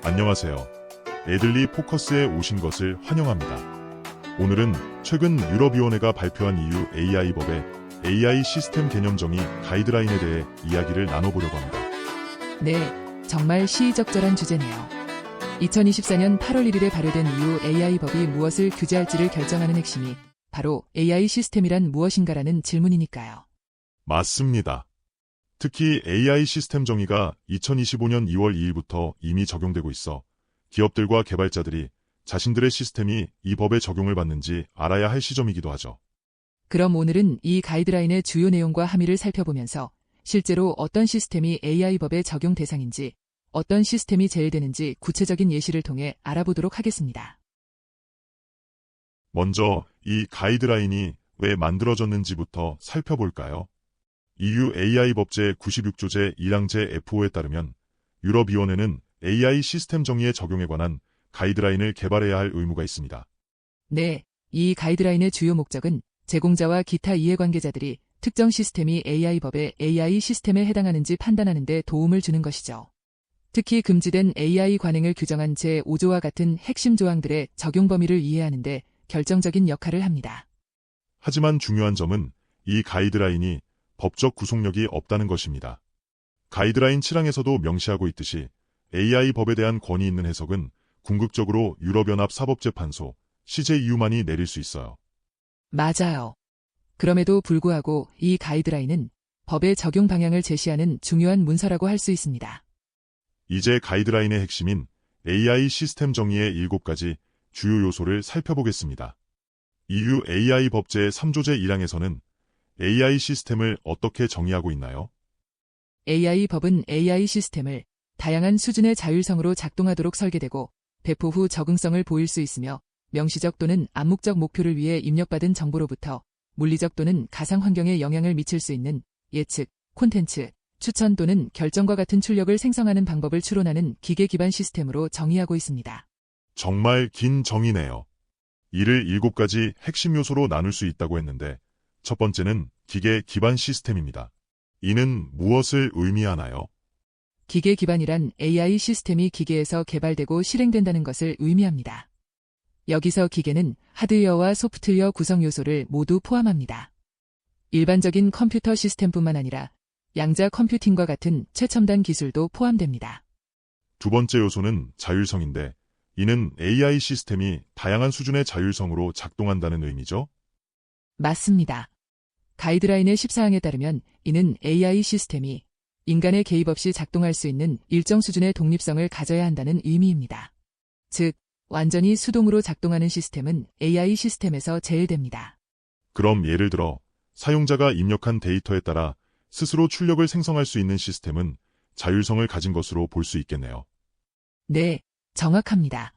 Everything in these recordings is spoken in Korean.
안녕하세요. 애들리 포커스에 오신 것을 환영합니다. 오늘은 최근 유럽위원회가 발표한 EU AI법의 AI 시스템 개념 정의 가이드라인에 대해 이야기를 나눠보려고 합니다. 네, 정말 시의적절한 주제네요. 2024년 8월 1일에 발효된 EU AI법이 무엇을 규제할지를 결정하는 핵심이 바로 AI 시스템이란 무엇인가라는 질문이니까요. 맞습니다. 특히 AI 시스템 정의가 2025년 2월 2일부터 이미 적용되고 있어 기업들과 개발자들이 자신들의 시스템이 이 법에 적용을 받는지 알아야 할 시점이기도 하죠. 그럼 오늘은 이 가이드라인의 주요 내용과 함의를 살펴보면서 실제로 어떤 시스템이 AI법의 적용 대상인지, 어떤 시스템이 제외되는지 구체적인 예시를 통해 알아보도록 하겠습니다. 먼저 이 가이드라인이 왜 만들어졌는지부터 살펴볼까요? EU AI 법제 96조 제1항 제-F5에 따르면 유럽위원회는 AI 시스템 정의의 적용에 관한 가이드라인을 개발해야 할 의무가 있습니다. 네, 이 가이드라인의 주요 목적은 제공자와 기타 이해관계자들이 특정 시스템이 AI법의 AI 시스템에 해당하는지 판단하는 데 도움을 주는 것이죠. 특히 금지된 AI 관행을 규정한 제5조와 같은 핵심 조항들의 적용 범위를 이해하는 데 결정적인 역할을 합니다. 하지만 중요한 점은 이 가이드라인이 법적 구속력이 없다는 것입니다. 가이드라인 7항에서도 명시하고 있듯이 AI 법에 대한 권위 있는 해석은 궁극적으로 유럽연합 사법재판소 CJEU만이 내릴 수 있어요. 맞아요. 그럼에도 불구하고 이 가이드라인은 법의 적용 방향을 제시하는 중요한 문서라고 할 수 있습니다. 이제 가이드라인의 핵심인 AI 시스템 정의의 7가지 주요 요소를 살펴보겠습니다. EU AI 법제 3조 제1항에서는 AI 시스템을 어떻게 정의하고 있나요? AI법은 AI 시스템을 다양한 수준의 자율성으로 작동하도록 설계되고 배포 후 적응성을 보일 수 있으며 명시적 또는 암묵적 목표를 위해 입력받은 정보로부터 물리적 또는 가상 환경에 영향을 미칠 수 있는 예측, 콘텐츠, 추천 또는 결정과 같은 출력을 생성하는 방법을 추론하는 기계 기반 시스템으로 정의하고 있습니다. 정말 긴 정의네요. 이를 7가지 핵심 요소로 나눌 수 있다고 했는데 첫 번째는 기계 기반 시스템입니다. 이는 무엇을 의미하나요? 기계 기반이란 AI 시스템이 기계에서 개발되고 실행된다는 것을 의미합니다. 여기서 기계는 하드웨어와 소프트웨어 구성 요소를 모두 포함합니다. 일반적인 컴퓨터 시스템뿐만 아니라 양자 컴퓨팅과 같은 최첨단 기술도 포함됩니다. 두 번째 요소는 자율성인데 이는 AI 시스템이 다양한 수준의 자율성으로 작동한다는 의미죠? 맞습니다. 가이드라인의 14항에 따르면 이는 AI 시스템이 인간의 개입 없이 작동할 수 있는 일정 수준의 독립성을 가져야 한다는 의미입니다. 즉, 완전히 수동으로 작동하는 시스템은 AI 시스템에서 제외됩니다. 그럼 예를 들어 사용자가 입력한 데이터에 따라 스스로 출력을 생성할 수 있는 시스템은 자율성을 가진 것으로 볼 수 있겠네요. 네, 정확합니다.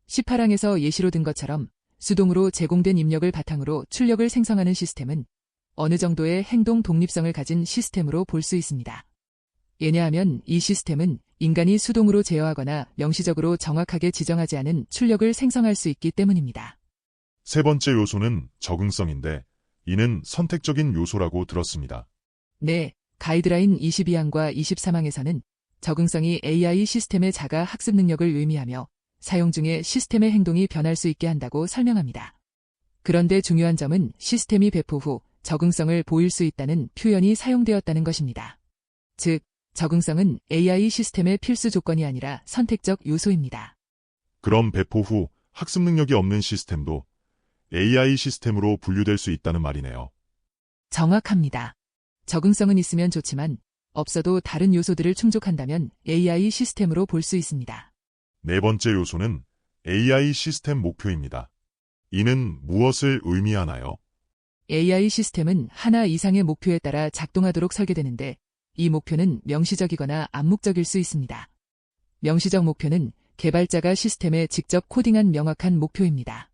18항에서 예시로 든 것처럼 수동으로 제공된 입력을 바탕으로 출력을 생성하는 시스템은 어느 정도의 행동 독립성을 가진 시스템으로 볼 수 있습니다. 왜냐하면 이 시스템은 인간이 수동으로 제어하거나 명시적으로 정확하게 지정하지 않은 출력을 생성할 수 있기 때문입니다. 세 번째 요소는 적응성인데 이는 선택적인 요소라고 들었습니다. 네, 가이드라인 22항과 23항에서는 적응성이 AI 시스템의 자가 학습 능력을 의미하며 사용 중에 시스템의 행동이 변할 수 있게 한다고 설명합니다. 그런데 중요한 점은 시스템이 배포 후 적응성을 보일 수 있다는 표현이 사용되었다는 것입니다. 즉, 적응성은 AI 시스템의 필수 조건이 아니라 선택적 요소입니다. 그럼 배포 후 학습 능력이 없는 시스템도 AI 시스템으로 분류될 수 있다는 말이네요. 정확합니다. 적응성은 있으면 좋지만 없어도 다른 요소들을 충족한다면 AI 시스템으로 볼 수 있습니다. 네 번째 요소는 AI 시스템 목표입니다. 이는 무엇을 의미하나요? AI 시스템은 하나 이상의 목표에 따라 작동하도록 설계되는데 이 목표는 명시적이거나 암묵적일 수 있습니다. 명시적 목표는 개발자가 시스템에 직접 코딩한 명확한 목표입니다.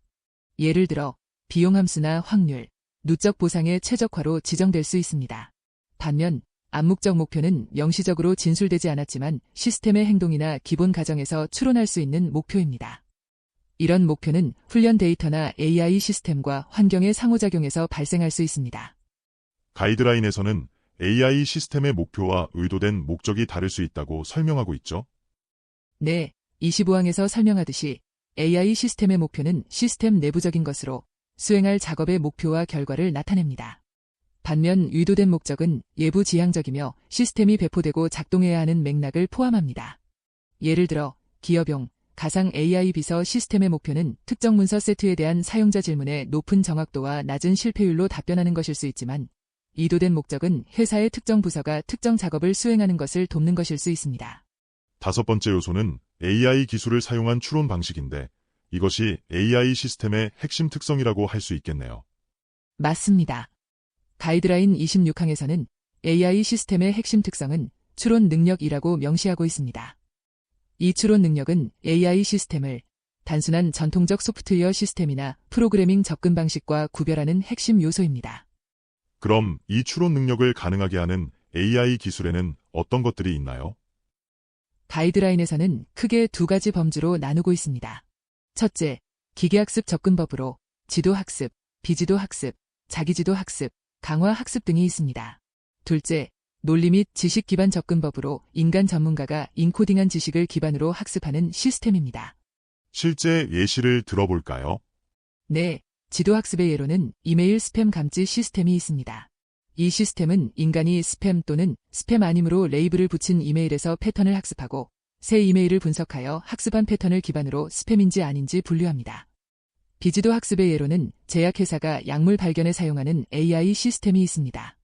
예를 들어 비용함수나 확률, 누적 보상의 최적화로 지정될 수 있습니다. 반면 암묵적 목표는 명시적으로 진술되지 않았지만 시스템의 행동이나 기본 가정에서 추론할 수 있는 목표입니다. 이런 목표는 훈련 데이터나 AI 시스템과 환경의 상호작용에서 발생할 수 있습니다. 가이드라인에서는 AI 시스템의 목표와 의도된 목적이 다를 수 있다고 설명하고 있죠. 네, 25항에서 설명하듯이 AI 시스템의 목표는 시스템 내부적인 것으로 수행할 작업의 목표와 결과를 나타냅니다. 반면 의도된 목적은 예부 지향적이며 시스템이 배포되고 작동해야 하는 맥락을 포함합니다. 예를 들어 기업용 가상 AI 비서 시스템의 목표는 특정 문서 세트에 대한 사용자 질문에 높은 정확도와 낮은 실패율로 답변하는 것일 수 있지만, 의도된 목적은 회사의 특정 부서가 특정 작업을 수행하는 것을 돕는 것일 수 있습니다. 다섯 번째 요소는 AI 기술을 사용한 추론 방식인데, 이것이 AI 시스템의 핵심 특성이라고 할 수 있겠네요. 맞습니다. 가이드라인 26항에서는 AI 시스템의 핵심 특성은 추론 능력이라고 명시하고 있습니다. 이 추론 능력은 AI 시스템을 단순한 전통적 소프트웨어 시스템이나 프로그래밍 접근 방식과 구별하는 핵심 요소입니다. 그럼 이 추론 능력을 가능하게 하는 AI 기술에는 어떤 것들이 있나요? 가이드라인에서는 크게 두 가지 범주로 나누고 있습니다. 첫째, 기계학습 접근법으로 지도학습, 비지도학습, 자기지도학습, 강화학습 등이 있습니다. 둘째, 논리 및 지식 기반 접근법으로 인간 전문가가 인코딩한 지식을 기반으로 학습하는 시스템입니다. 실제 예시를 들어볼까요? 네, 지도학습의 예로는 이메일 스팸 감지 시스템이 있습니다. 이 시스템은 인간이 스팸 또는 스팸 아님으로 레이블을 붙인 이메일에서 패턴을 학습하고 새 이메일을 분석하여 학습한 패턴을 기반으로 스팸인지 아닌지 분류합니다. 비지도 학습의 예로는 제약회사가 약물 발견에 사용하는 AI 시스템이 있습니다.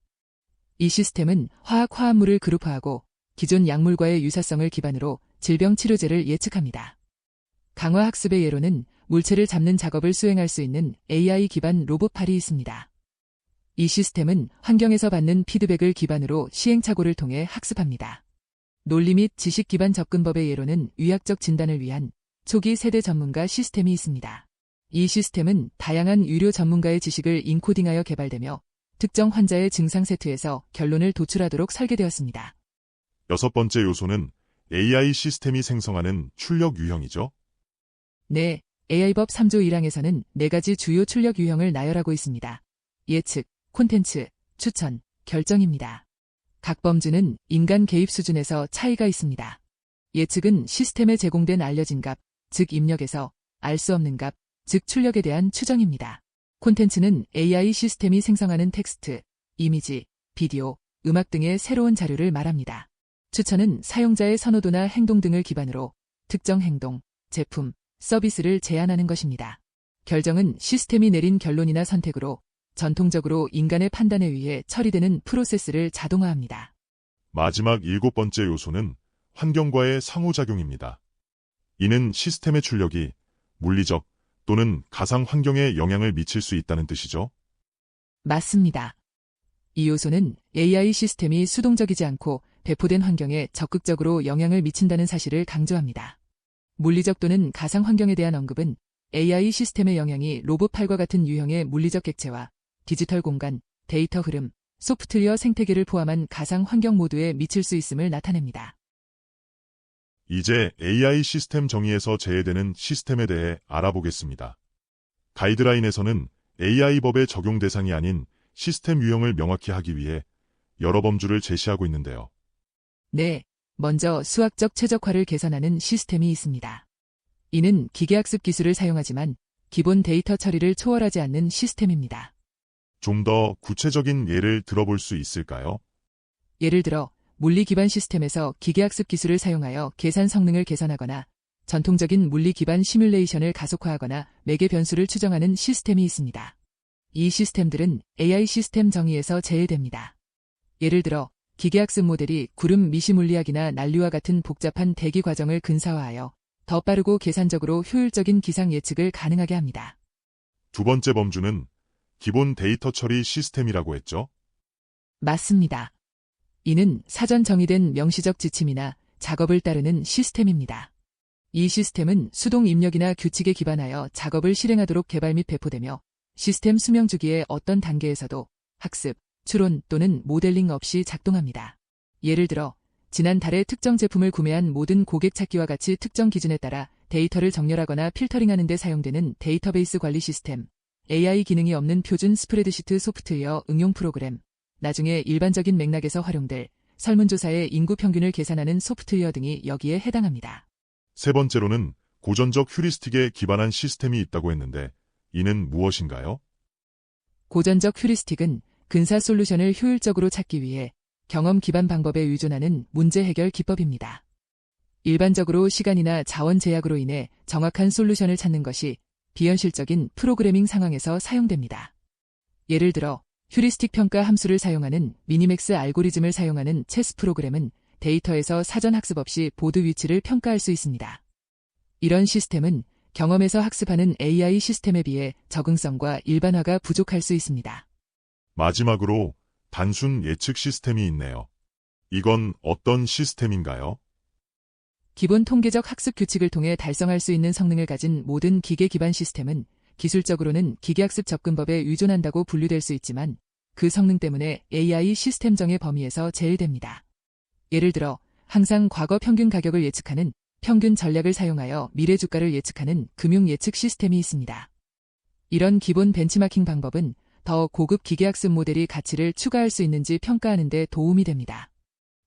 이 시스템은 화학화합물을 그룹화하고 기존 약물과의 유사성을 기반으로 질병 치료제를 예측합니다. 강화학습의 예로는 물체를 잡는 작업을 수행할 수 있는 AI 기반 로봇팔이 있습니다. 이 시스템은 환경에서 받는 피드백을 기반으로 시행착오를 통해 학습합니다. 논리 및 지식 기반 접근법의 예로는 의학적 진단을 위한 초기 세대 전문가 시스템이 있습니다. 이 시스템은 다양한 의료 전문가의 지식을 인코딩하여 개발되며 특정 환자의 증상 세트에서 결론을 도출하도록 설계되었습니다. 여섯 번째 요소는 AI 시스템이 생성하는 출력 유형이죠? 네, AI법 3조 1항에서는 4가지 주요 출력 유형을 나열하고 있습니다. 예측, 콘텐츠, 추천, 결정입니다. 각 범주는 인간 개입 수준에서 차이가 있습니다. 예측은 시스템에 제공된 알려진 값, 즉 입력에서 알 수 없는 값, 즉 출력에 대한 추정입니다. 콘텐츠는 AI 시스템이 생성하는 텍스트, 이미지, 비디오, 음악 등의 새로운 자료를 말합니다. 추천은 사용자의 선호도나 행동 등을 기반으로 특정 행동, 제품, 서비스를 제안하는 것입니다. 결정은 시스템이 내린 결론이나 선택으로 전통적으로 인간의 판단에 의해 처리되는 프로세스를 자동화합니다. 마지막 일곱 번째 요소는 환경과의 상호작용입니다. 이는 시스템의 출력이 물리적 또는 가상 환경에 영향을 미칠 수 있다는 뜻이죠? 맞습니다. 이 요소는 AI 시스템이 수동적이지 않고 배포된 환경에 적극적으로 영향을 미친다는 사실을 강조합니다. 물리적 또는 가상 환경에 대한 언급은 AI 시스템의 영향이 로봇팔과 같은 유형의 물리적 객체와 디지털 공간, 데이터 흐름, 소프트웨어 생태계를 포함한 가상 환경 모두에 미칠 수 있음을 나타냅니다. 이제 AI 시스템 정의에서 제외되는 시스템에 대해 알아보겠습니다. 가이드라인에서는 AI법의 적용 대상이 아닌 시스템 유형을 명확히 하기 위해 여러 범주를 제시하고 있는데요. 네, 먼저 수학적 최적화를 개선하는 시스템이 있습니다. 이는 기계학습 기술을 사용하지만 기본 데이터 처리를 초월하지 않는 시스템입니다. 좀 더 구체적인 예를 들어볼 수 있을까요? 예를 들어 물리 기반 시스템에서 기계학습 기술을 사용하여 계산 성능을 개선하거나 전통적인 물리 기반 시뮬레이션을 가속화하거나 매개 변수를 추정하는 시스템이 있습니다. 이 시스템들은 AI 시스템 정의에서 제외됩니다. 예를 들어 기계학습 모델이 구름 미시물리학이나 난리와 같은 복잡한 대기 과정을 근사화하여 더 빠르고 계산적으로 효율적인 기상 예측을 가능하게 합니다. 두 번째 범주는 기본 데이터 처리 시스템이라고 했죠? 맞습니다. 이는 사전 정의된 명시적 지침이나 작업을 따르는 시스템입니다. 이 시스템은 수동 입력이나 규칙에 기반하여 작업을 실행하도록 개발 및 배포되며 시스템 수명 주기의 어떤 단계에서도 학습, 추론 또는 모델링 없이 작동합니다. 예를 들어 지난달에 특정 제품을 구매한 모든 고객 찾기와 같이 특정 기준에 따라 데이터를 정렬하거나 필터링하는 데 사용되는 데이터베이스 관리 시스템, AI 기능이 없는 표준 스프레드시트 소프트웨어 응용 프로그램, 나중에 일반적인 맥락에서 활용될 설문조사의 인구 평균을 계산하는 소프트웨어 등이 여기에 해당합니다. 세 번째로는 고전적 휴리스틱에 기반한 시스템이 있다고 했는데 이는 무엇인가요? 고전적 휴리스틱은 근사 솔루션을 효율적으로 찾기 위해 경험 기반 방법에 의존하는 문제 해결 기법입니다. 일반적으로 시간이나 자원 제약으로 인해 정확한 솔루션을 찾는 것이 비현실적인 프로그래밍 상황에서 사용됩니다. 예를 들어 휴리스틱 평가 함수를 사용하는 미니맥스 알고리즘을 사용하는 체스 프로그램은 데이터에서 사전 학습 없이 보드 위치를 평가할 수 있습니다. 이런 시스템은 경험에서 학습하는 AI 시스템에 비해 적응성과 일반화가 부족할 수 있습니다. 마지막으로 단순 예측 시스템이 있네요. 이건 어떤 시스템인가요? 기본 통계적 학습 규칙을 통해 달성할 수 있는 성능을 가진 모든 기계 기반 시스템은 기술적으로는 기계학습 접근법에 의존한다고 분류될 수 있지만 그 성능 때문에 AI 시스템정의 범위에서 제외됩니다. 예를 들어 항상 과거 평균 가격을 예측하는 평균 전략을 사용하여 미래 주가를 예측하는 금융 예측 시스템이 있습니다. 이런 기본 벤치마킹 방법은 더 고급 기계학습 모델이 가치를 추가할 수 있는지 평가하는 데 도움이 됩니다.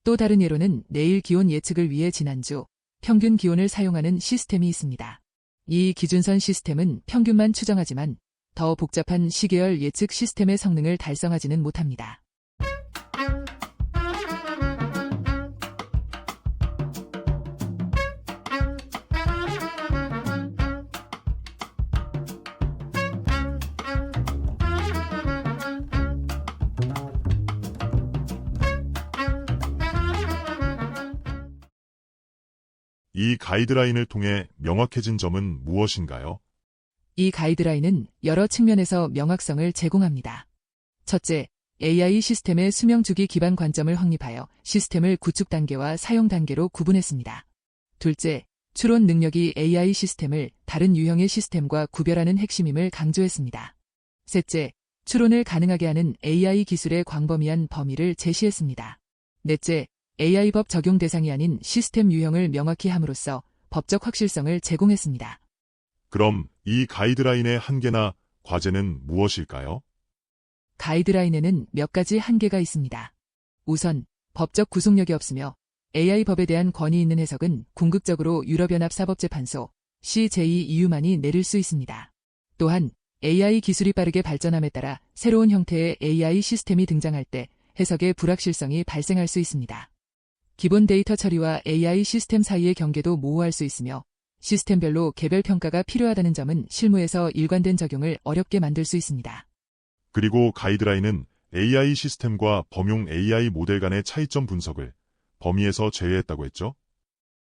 또 다른 예로는 내일 기온 예측을 위해 지난주 평균 기온을 사용하는 시스템이 있습니다. 이 기준선 시스템은 평균만 추정하지만 더 복잡한 시계열 예측 시스템의 성능을 달성하지는 못합니다. 이 가이드라인을 통해 명확해진 점은 무엇인가요? 이 가이드라인은 여러 측면에서 명확성을 제공합니다. 첫째, AI 시스템의 수명주기 기반 관점을 확립하여 시스템을 구축 단계와 사용 단계로 구분했습니다. 둘째, 추론 능력이 AI 시스템을 다른 유형의 시스템과 구별하는 핵심임을 강조했습니다. 셋째, 추론을 가능하게 하는 AI 기술의 광범위한 범위를 제시했습니다. 넷째, AI법 적용 대상이 아닌 시스템 유형을 명확히 함으로써 법적 확실성을 제공했습니다. 그럼 이 가이드라인의 한계나 과제는 무엇일까요? 가이드라인에는 몇 가지 한계가 있습니다. 우선 법적 구속력이 없으며 AI법에 대한 권위 있는 해석은 궁극적으로 유럽연합사법재판소 CJEU만이 내릴 수 있습니다. 또한 AI 기술이 빠르게 발전함에 따라 새로운 형태의 AI 시스템이 등장할 때 해석의 불확실성이 발생할 수 있습니다. 기본 데이터 처리와 AI 시스템 사이의 경계도 모호할 수 있으며 시스템별로 개별 평가가 필요하다는 점은 실무에서 일관된 적용을 어렵게 만들 수 있습니다. 그리고 가이드라인은 AI 시스템과 범용 AI 모델 간의 차이점 분석을 범위에서 제외했다고 했죠?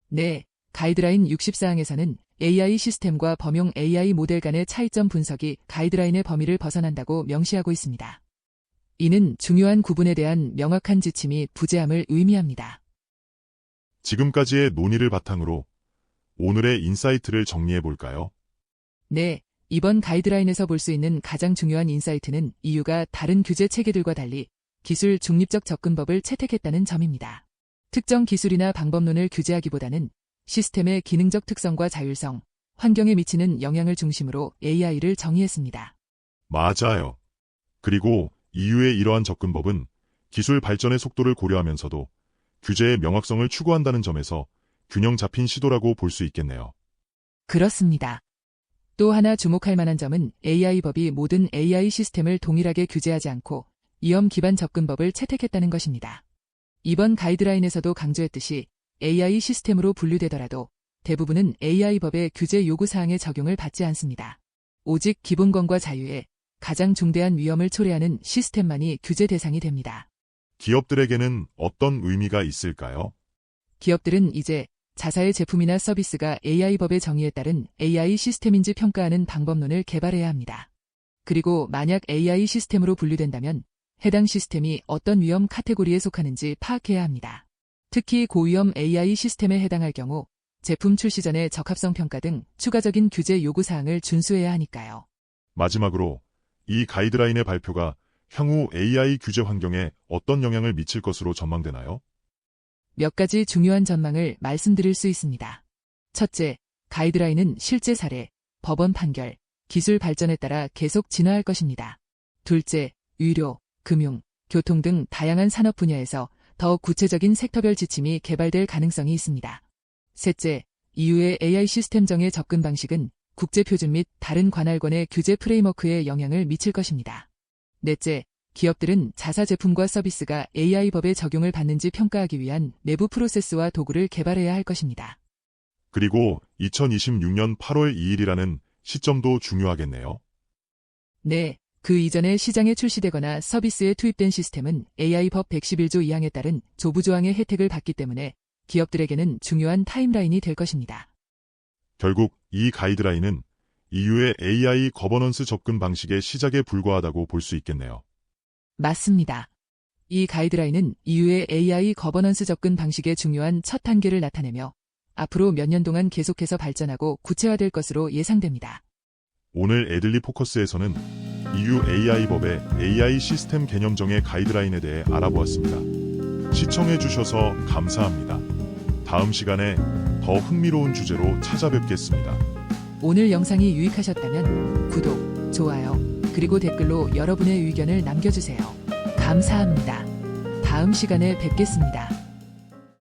네, 가이드라인 60사항에서는 AI 시스템과 범용 AI 모델 간의 차이점 분석이 가이드라인의 범위를 벗어난다고 명시하고 있습니다. 이는 중요한 구분에 대한 명확한 지침이 부재함을 의미합니다. 지금까지의 논의를 바탕으로 오늘의 인사이트를 정리해 볼까요? 네, 이번 가이드라인에서 볼 수 있는 가장 중요한 인사이트는 EU가 다른 규제 체계들과 달리 기술 중립적 접근법을 채택했다는 점입니다. 특정 기술이나 방법론을 규제하기보다는 시스템의 기능적 특성과 자율성, 환경에 미치는 영향을 중심으로 AI를 정의했습니다. 맞아요. 그리고 EU의 이러한 접근법은 기술 발전의 속도를 고려하면서도 규제의 명확성을 추구한다는 점에서 균형 잡힌 시도라고 볼 수 있겠네요. 그렇습니다. 또 하나 주목할 만한 점은 AI법이 모든 AI 시스템을 동일하게 규제하지 않고 이험 기반 접근법을 채택했다는 것입니다. 이번 가이드라인에서도 강조했듯이 AI 시스템으로 분류되더라도 대부분은 AI법의 규제 요구사항의 적용을 받지 않습니다. 오직 기본권과 자유에 가장 중대한 위험을 초래하는 시스템만이 규제 대상이 됩니다. 기업들에게는 어떤 의미가 있을까요? 기업들은 이제 자사의 제품이나 서비스가 AI법의 정의에 따른 AI 시스템인지 평가하는 방법론을 개발해야 합니다. 그리고 만약 AI 시스템으로 분류된다면 해당 시스템이 어떤 위험 카테고리에 속하는지 파악해야 합니다. 특히 고위험 AI 시스템에 해당할 경우 제품 출시 전에 적합성 평가 등 추가적인 규제 요구사항을 준수해야 하니까요. 마지막으로 이 가이드라인의 발표가 향후 AI 규제 환경에 어떤 영향을 미칠 것으로 전망되나요? 몇 가지 중요한 전망을 말씀드릴 수 있습니다. 첫째, 가이드라인은 실제 사례, 법원 판결, 기술 발전에 따라 계속 진화할 것입니다. 둘째, 의료, 금융, 교통 등 다양한 산업 분야에서 더 구체적인 섹터별 지침이 개발될 가능성이 있습니다. 셋째, EU의 AI 시스템정의 접근 방식은 국제표준 및 다른 관할권의 규제 프레임워크에 영향을 미칠 것입니다. 넷째, 기업들은 자사 제품과 서비스가 AI법의 적용을 받는지 평가하기 위한 내부 프로세스와 도구를 개발해야 할 것입니다. 그리고 2026년 8월 2일이라는 시점도 중요하겠네요. 네, 그 이전에 시장에 출시되거나 서비스에 투입된 시스템은 AI법 111조 2항에 따른 조부조항의 혜택을 받기 때문에 기업들에게는 중요한 타임라인이 될 것입니다. 결국 이 가이드라인은 EU의 AI 거버넌스 접근 방식의 시작에 불과하다고 볼 수 있겠네요. 맞습니다. 이 가이드라인은 EU의 AI 거버넌스 접근 방식의 중요한 첫 단계를 나타내며 앞으로 몇 년 동안 계속해서 발전하고 구체화될 것으로 예상됩니다. 오늘 애들리 포커스에서는 EU AI법의 AI 시스템 개념정의 가이드라인에 대해 알아보았습니다. 시청해주셔서 감사합니다. 다음 시간에 더 흥미로운 주제로 찾아뵙겠습니다. 오늘 영상이 유익하셨다면 구독, 좋아요, 그리고 댓글로 여러분의 의견을 남겨주세요. 감사합니다. 다음 시간에 뵙겠습니다.